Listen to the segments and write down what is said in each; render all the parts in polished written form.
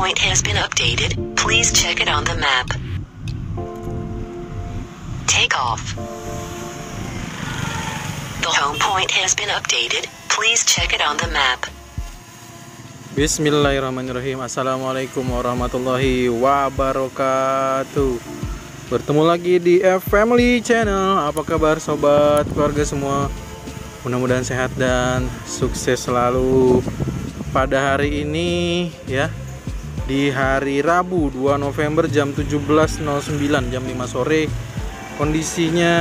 point has been updated. Please check it on the map. Take off. The home point has been updated. Please check it on the map. Bismillahirrahmanirrahim. Assalamualaikum warahmatullahi wabarakatuh. Bertemu lagi di F-Family Channel. Apa kabar sobat keluarga semua? Mudah-mudahan sehat dan sukses selalu. Pada hari ini ya, di hari Rabu 2 November jam 17.09, jam 5 sore. Kondisinya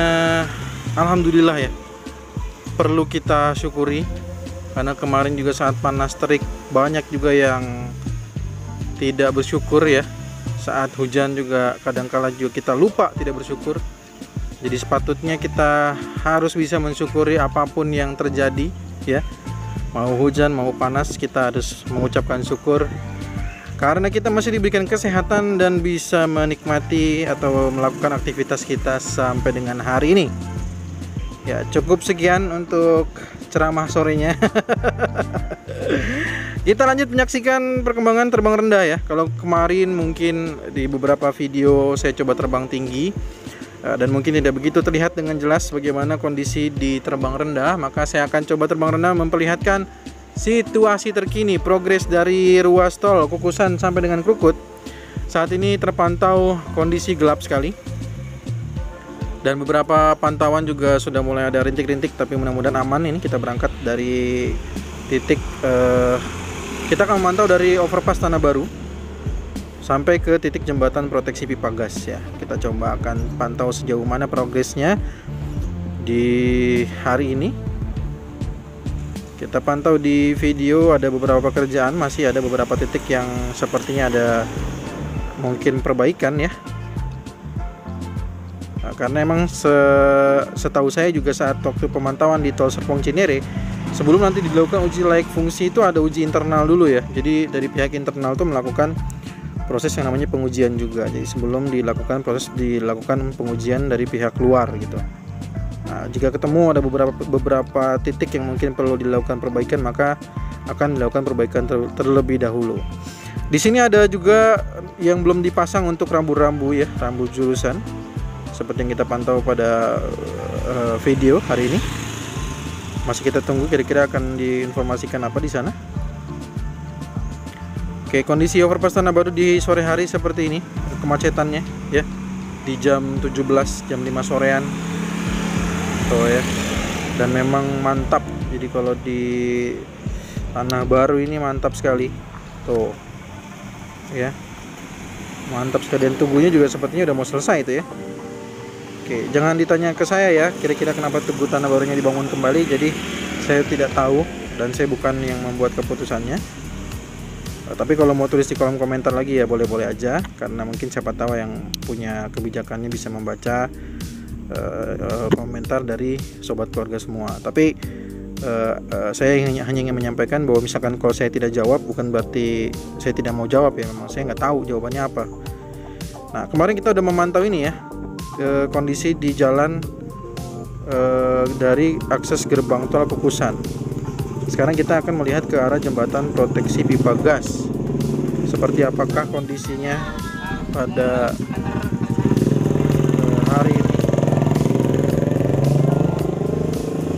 alhamdulillah ya, perlu kita syukuri. Karena kemarin juga sangat panas terik, banyak juga yang tidak bersyukur ya. Saat hujan juga kadangkala juga kita lupa tidak bersyukur. Jadi sepatutnya kita harus bisa mensyukuri apapun yang terjadi ya. Mau hujan, mau panas, kita harus mengucapkan syukur. Karena kita masih diberikan kesehatan dan bisa menikmati atau melakukan aktivitas kita sampai dengan hari ini. Ya, cukup sekian untuk ceramah sorenya. Kita lanjut menyaksikan perkembangan terbang rendah ya. Kalau kemarin mungkin di beberapa video saya coba terbang tinggi dan mungkin tidak begitu terlihat dengan jelas bagaimana kondisi di terbang rendah, maka saya akan coba terbang rendah memperlihatkan situasi terkini progres dari ruas tol Kukusan sampai dengan Krukut. Saat ini terpantau kondisi gelap sekali. Dan beberapa pantauan juga sudah mulai ada rintik-rintik, tapi mudah-mudahan aman. Ini kita berangkat dari titik kita akan memantau dari overpass Tanah Baru sampai ke titik jembatan proteksi pipa gas ya. Kita coba akan pantau sejauh mana progresnya di hari ini. Kita pantau di video, ada beberapa pekerjaan, masih ada beberapa titik yang sepertinya ada mungkin perbaikan ya. Karena emang setahu saya juga saat waktu pemantauan di tol Serpong Cinere, sebelum nanti dilakukan uji layak fungsi itu ada uji internal dulu ya. Jadi dari pihak internal itu melakukan proses yang namanya pengujian juga. Jadi sebelum dilakukan pengujian dari pihak luar gitu. Nah, jika ketemu ada beberapa titik yang mungkin perlu dilakukan perbaikan, maka akan dilakukan perbaikan terlebih dahulu. Di sini ada juga yang belum dipasang untuk rambu-rambu ya, rambu jurusan. Seperti yang kita pantau pada video hari ini. Masih kita tunggu kira-kira akan diinformasikan apa di sana. Oke, kondisi overpass Tanah Baru di sore hari seperti ini kemacetannya ya. Di jam 17, jam 5 sorean. Tuh ya. Dan memang mantap. Jadi kalau di Tanah Baru ini mantap sekali. Tuh. Ya. Mantap sekali, dan tubuhnya juga sepertinya udah mau selesai itu ya. Oke, jangan ditanya ke saya ya, kira-kira kenapa Tugu Tanah Barunya dibangun kembali. Jadi saya tidak tahu dan saya bukan yang membuat keputusannya. Tapi kalau mau tulis di kolom komentar lagi ya boleh-boleh aja, karena mungkin siapa tahu yang punya kebijakannya bisa membaca komentar dari sobat keluarga semua. Tapi saya hanya ingin menyampaikan bahwa misalkan kalau saya tidak jawab bukan berarti saya tidak mau jawab ya, memang saya nggak tahu jawabannya apa. Nah, kemarin kita udah memantau ini ya, kondisi di jalan dari akses gerbang tol Kukusan. Sekarang kita akan melihat ke arah jembatan proteksi pipa gas. Seperti apakah kondisinya pada hari ini.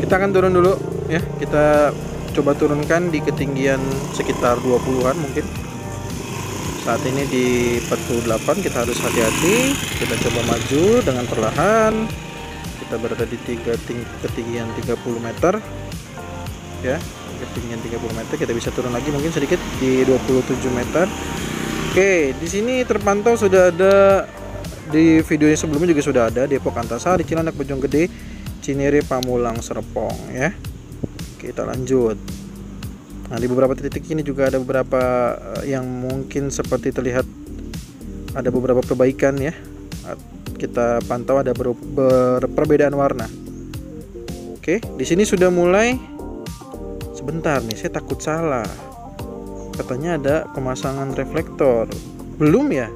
Kita akan turun dulu ya. Kita coba turunkan di ketinggian sekitar 20-an mungkin. Saat ini di 48, kita harus hati-hati. Kita coba maju dengan perlahan. Kita berada di ketinggian 30 meter. Ya, ketinggian 30 meter. Kita bisa turun lagi mungkin sedikit di 27 meter. Oke, di sini terpantau sudah ada, di videonya sebelumnya juga sudah ada Depok Antasari, Cilandak, Bojonggede, Cinere, Pamulang, Serpong ya. Kita lanjut. Nah, di beberapa titik ini juga ada beberapa yang mungkin seperti terlihat ada beberapa perbaikan ya. Kita pantau ada perbedaan warna. Oke, di sini sudah mulai. Sebentar nih, saya takut salah. Katanya ada pemasangan reflektor. Belum ya?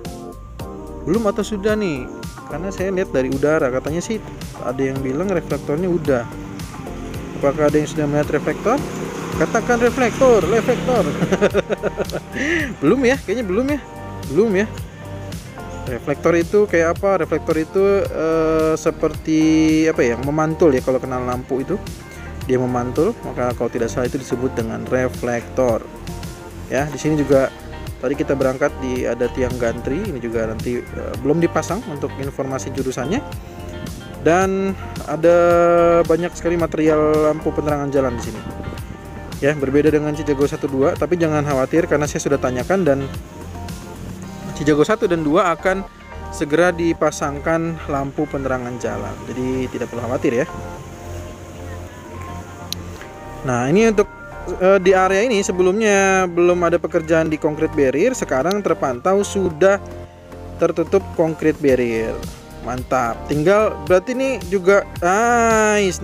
Belum atau sudah nih? Karena saya lihat dari udara katanya sih ada yang bilang reflektornya udah. Apakah ada yang sudah melihat reflektor? Katakan reflektor. Belum ya, kayaknya belum ya. Reflektor itu kayak apa? Reflektor itu seperti apa ya? Memantul ya, kalau kenal lampu itu. Dia memantul, maka kalau tidak salah itu disebut dengan reflektor. Ya, di sini juga tadi kita berangkat ada tiang gantri, ini juga nanti belum dipasang untuk informasi jurusannya. Dan ada banyak sekali material lampu penerangan jalan di sini. Ya, berbeda dengan Cijago 1 2, tapi jangan khawatir karena saya sudah tanyakan, dan Cijago 1 dan 2 akan segera dipasangkan lampu penerangan jalan. Jadi tidak perlu khawatir ya. Nah, ini untuk di area ini sebelumnya belum ada pekerjaan di concrete barrier, sekarang terpantau sudah tertutup concrete barrier. Mantap. Tinggal berarti ini juga nice.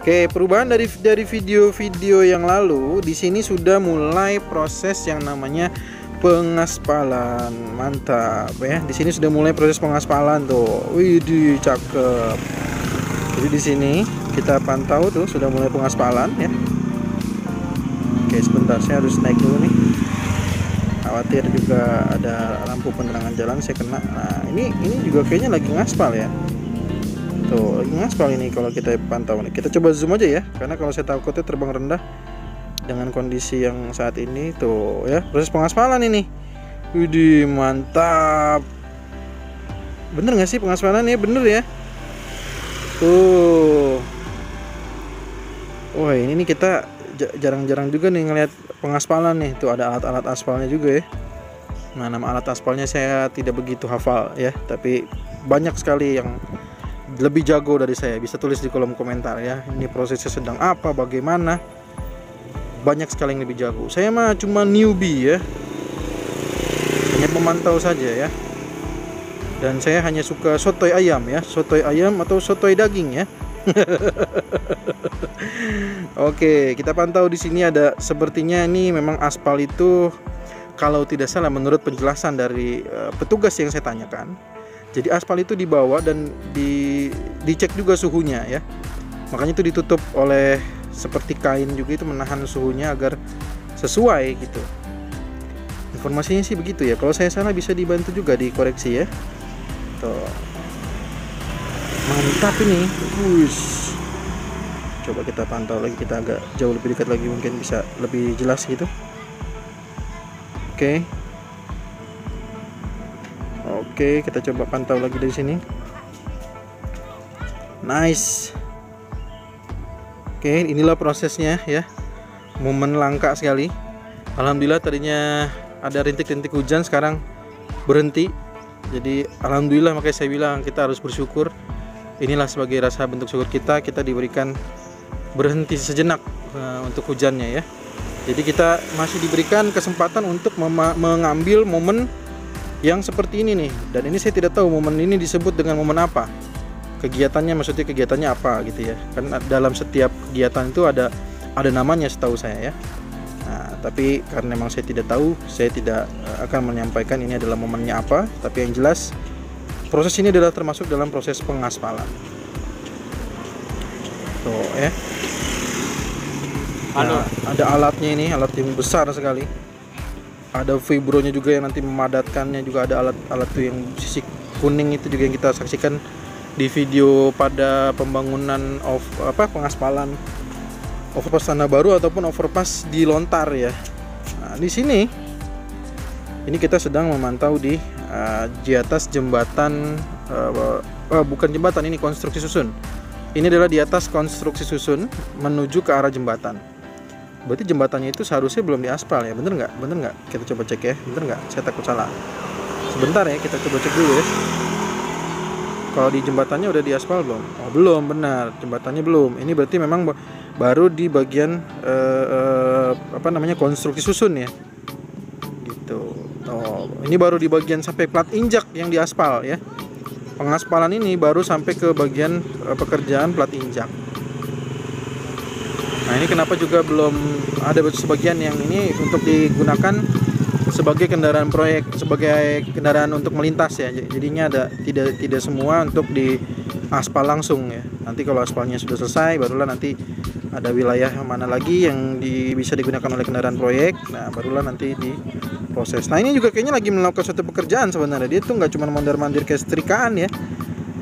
Oke, perubahan dari video-video yang lalu, di sini sudah mulai proses yang namanya pengaspalan. Mantap ya. Di sini sudah mulai proses pengaspalan tuh. Widih, cakep. Jadi di sini kita pantau tuh sudah mulai pengaspalan ya. Oke, sebentar saya harus naik dulu nih. Khawatir juga ada lampu penerangan jalan saya kena. Nah, ini juga kayaknya lagi ngaspal ya. Tuh, lagi ngaspal ini kalau kita pantau nih. Kita coba zoom aja ya, karena kalau saya takutnya terbang rendah dengan kondisi yang saat ini. Tuh ya, proses pengaspalan ini. Widih, mantap. Bener nggak sih pengaspalannya? Bener ya. Tuh. Wah, ini nih kita jarang-jarang juga nih ngelihat pengaspalan nih. Tuh ada alat-alat aspalnya juga ya. Nah, nama alat aspalnya saya tidak begitu hafal ya, tapi banyak sekali yang lebih jago dari saya. Bisa tulis di kolom komentar ya. Ini prosesnya sedang apa, bagaimana. Banyak sekali yang lebih jago. Saya mah cuma newbie ya. Hanya memantau saja ya. Dan saya hanya suka sotoy ayam ya. Sotoy ayam atau sotoy daging ya. Oke, kita pantau di sini ada sepertinya ini memang aspal itu, kalau tidak salah menurut penjelasan dari petugas yang saya tanyakan. Jadi aspal itu dibawa dan dicek juga suhunya ya. Makanya itu ditutup oleh seperti kain juga, itu menahan suhunya agar sesuai gitu. Informasinya sih begitu ya. Kalau saya salah bisa dibantu juga dikoreksi ya. Tuh. Mantap ini. Wush. Coba kita pantau lagi, kita agak jauh lebih dekat lagi, mungkin bisa lebih jelas gitu. Oke, kita coba pantau lagi dari sini. Nice. Oke, inilah prosesnya ya. Momen langka sekali. Alhamdulillah tadinya ada rintik-rintik hujan, sekarang berhenti. Jadi alhamdulillah, makanya saya bilang kita harus bersyukur. Inilah sebagai rasa bentuk syukur kita diberikan berhenti sejenak untuk hujannya ya. Jadi kita masih diberikan kesempatan untuk mengambil momen yang seperti ini nih. Dan ini saya tidak tahu momen ini disebut dengan momen apa. Kegiatannya, maksudnya kegiatannya apa gitu ya. Kan dalam setiap kegiatan itu ada namanya setahu saya ya. Nah, tapi karena memang saya tidak tahu, saya tidak akan menyampaikan ini adalah momennya apa. Tapi yang jelas proses ini adalah termasuk dalam proses pengaspalan. Tuh ya. Nah, ada alatnya ini, alat yang besar sekali. Ada vibronya juga yang nanti memadatkannya, juga ada alat tuh yang sisi kuning itu juga yang kita saksikan di video pada pembangunan pengaspalan overpass Tanah Baru ataupun overpass di Lontar ya. Nah, di sini ini kita sedang memantau di atas jembatan, bukan jembatan, ini konstruksi susun. Ini adalah di atas konstruksi susun menuju ke arah jembatan. Berarti jembatannya itu seharusnya belum diaspal ya, bener nggak? Kita coba cek ya, bener nggak? Saya takut salah. Sebentar ya, kita coba cek dulu ya. Kalau di jembatannya udah diaspal belum? Oh belum, benar, jembatannya belum. Ini berarti memang baru di bagian konstruksi susun ya. Gitu. Oh, ini baru di bagian sampai plat injak yang diaspal ya. Pengaspalan ini baru sampai ke bagian pekerjaan plat injak. Nah, ini kenapa juga belum ada sebagian yang ini untuk digunakan sebagai kendaraan proyek, sebagai kendaraan untuk melintas ya. Jadinya ada tidak semua untuk di aspal langsung ya. Nanti kalau aspalnya sudah selesai barulah nanti ada wilayah mana lagi yang bisa digunakan oleh kendaraan proyek. Nah barulah nanti diproses. Nah ini juga kayaknya lagi melakukan suatu pekerjaan sebenarnya. Dia tuh nggak cuma mondar-mandir kayak setrikaan ya.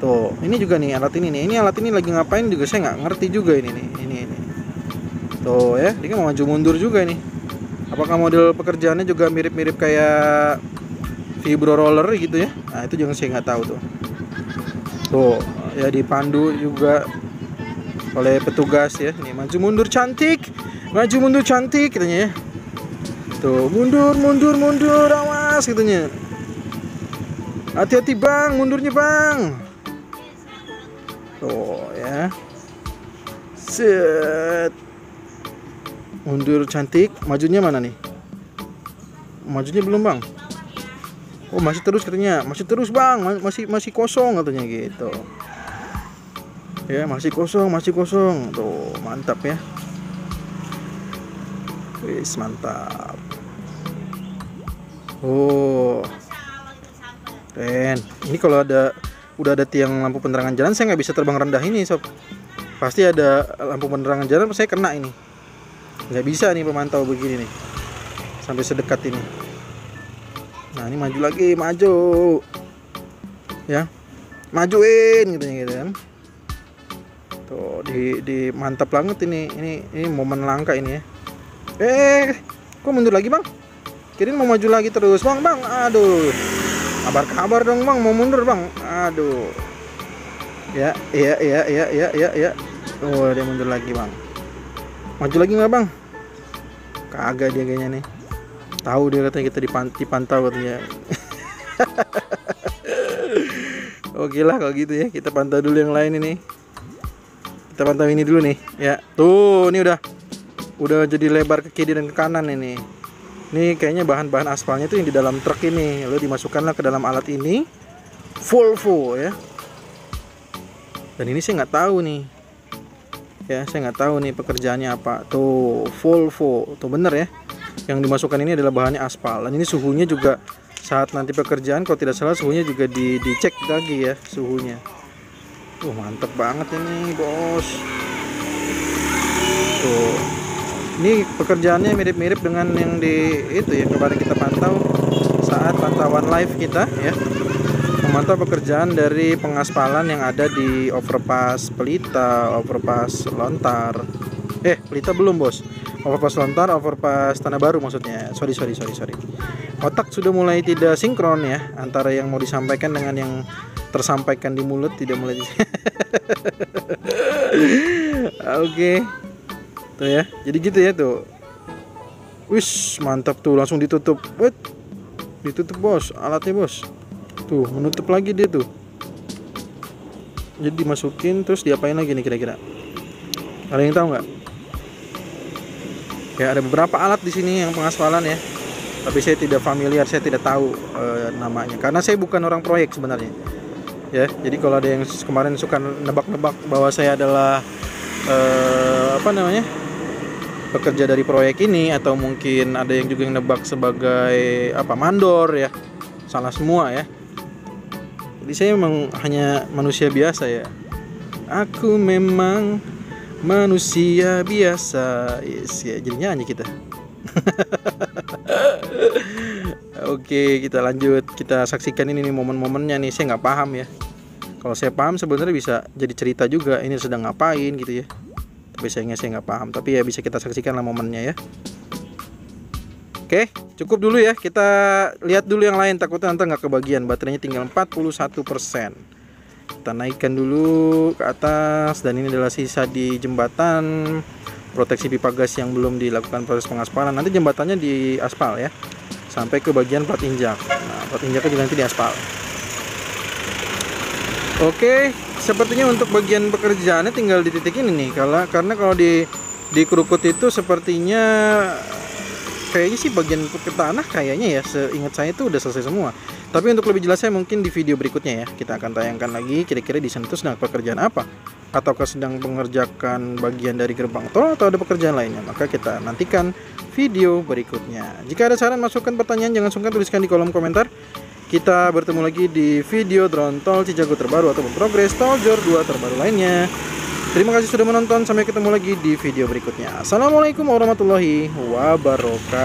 Tuh ini juga nih alat ini nih. Ini alat ini lagi ngapain juga saya nggak ngerti juga ini nih. Ini. Tuh ya, dia kan mau maju mundur juga nih. Apakah model pekerjaannya juga mirip-mirip kayak vibro roller gitu ya? Nah itu juga saya nggak tahu tuh. Tuh ya dipandu juga oleh petugas ya. Ini maju mundur cantik katanya ya. Tuh mundur awas katanya. Hati-hati bang, mundurnya bang. Tuh ya. Set. Mundur cantik. Majunya mana nih? Majunya belum bang. Oh masih terus katanya. Masih terus bang. Masih kosong katanya gitu. Ya masih kosong. Tuh mantap ya. Wis mantap. Oh keren. Ini kalau udah ada tiang lampu penerangan jalan, saya nggak bisa terbang rendah ini sob. Pasti ada lampu penerangan jalan, saya kena ini. Nggak bisa nih pemantau begini nih sampai sedekat ini. Nah ini maju lagi, ya majuin gitu kan. Tuh di mantap banget ini momen langka ini ya. Kok mundur lagi bang? Kirain mau maju lagi terus bang. Aduh, kabar dong bang, mau mundur bang. Aduh, ya. Oh dia mundur lagi bang. Maju lagi nggak bang? Kagak dia kayaknya nih. Tahu dia katanya kita dipantau katanya. Oke lah kalau gitu ya, kita pantau dulu yang lain ini. Kita pantau ini dulu nih ya. Tuh ini udah jadi lebar ke kiri dan ke kanan ini. Ini kayaknya bahan-bahan aspalnya itu yang di dalam truk ini. Lalu dimasukkanlah ke dalam alat ini. Volvo ya. Dan ini saya nggak tahu nih. Ya saya nggak tahu nih pekerjaannya apa. Tuh Volvo. Tuh bener ya. Yang dimasukkan ini adalah bahannya aspal. Dan ini suhunya juga saat nanti pekerjaan kalau tidak salah suhunya juga dicek lagi ya suhunya. Mantep banget ini bos. Tuh ini pekerjaannya mirip-mirip dengan yang di itu ya kemarin kita pantau saat pantauan live kita ya, memantau pekerjaan dari pengaspalan yang ada di overpass Pelita, overpass Lontar. Pelita belum bos, overpass Lontar, overpass Tanah Baru maksudnya. Sorry. Otak sudah mulai tidak sinkron ya antara yang mau disampaikan dengan yang tersampaikan di mulut, tidak mulai Oke. Tuh ya, jadi gitu ya tuh. Wish mantap tuh, langsung ditutup. Ditutup bos, alatnya bos. Tuh menutup lagi dia tuh. Jadi dimasukin terus diapain lagi nih kira-kira? Ada yang tahu nggak? Ya ada beberapa alat di sini yang pengaspalan ya. Tapi saya tidak familiar, saya tidak tahu namanya. Karena saya bukan orang proyek sebenarnya. Ya, jadi kalau ada yang kemarin suka nebak-nebak bahwa saya adalah pekerja dari proyek ini, atau mungkin ada yang juga yang nebak sebagai mandor ya, salah semua ya. Jadi saya memang hanya manusia biasa ya. Aku memang manusia biasa. Yes, ya, jadi nyanyi kita. Oke, kita lanjut. Kita saksikan ini nih momen-momennya nih. Saya nggak paham ya. Kalau saya paham sebenarnya bisa jadi cerita juga. Ini sedang ngapain gitu ya. Tapi sayangnya saya nggak paham. Tapi ya bisa kita saksikan lah momennya ya. Oke, cukup dulu ya. Kita lihat dulu yang lain. Takutnya nanti nggak kebagian. Baterainya tinggal 41%. Kita naikkan dulu ke atas. Dan ini adalah sisa di jembatan proteksi pipa gas yang belum dilakukan proses pengaspalan. Nanti jembatannya di aspal ya, sampai ke bagian plat injak. Nah, plat injaknya juga nanti di aspal. Oke, sepertinya untuk bagian pekerjaannya tinggal di titik ini nih. Karena kalau di kerukut itu sepertinya kayaknya sih bagian ke tanah kayaknya ya, seingat saya itu udah selesai semua. Tapi untuk lebih jelasnya mungkin di video berikutnya ya, kita akan tayangkan lagi kira-kira di sana itu sedang pekerjaan apa, ataukah sedang mengerjakan bagian dari gerbang tol atau ada pekerjaan lainnya. Maka kita nantikan video berikutnya. Jika ada saran, masukan, pertanyaan, jangan sungkan tuliskan di kolom komentar. Kita bertemu lagi di video drone tol Cijago terbaru ataupun progres tol Jor 2 terbaru lainnya. Terima kasih sudah menonton, sampai ketemu lagi di video berikutnya. Assalamualaikum warahmatullahi wabarakatuh.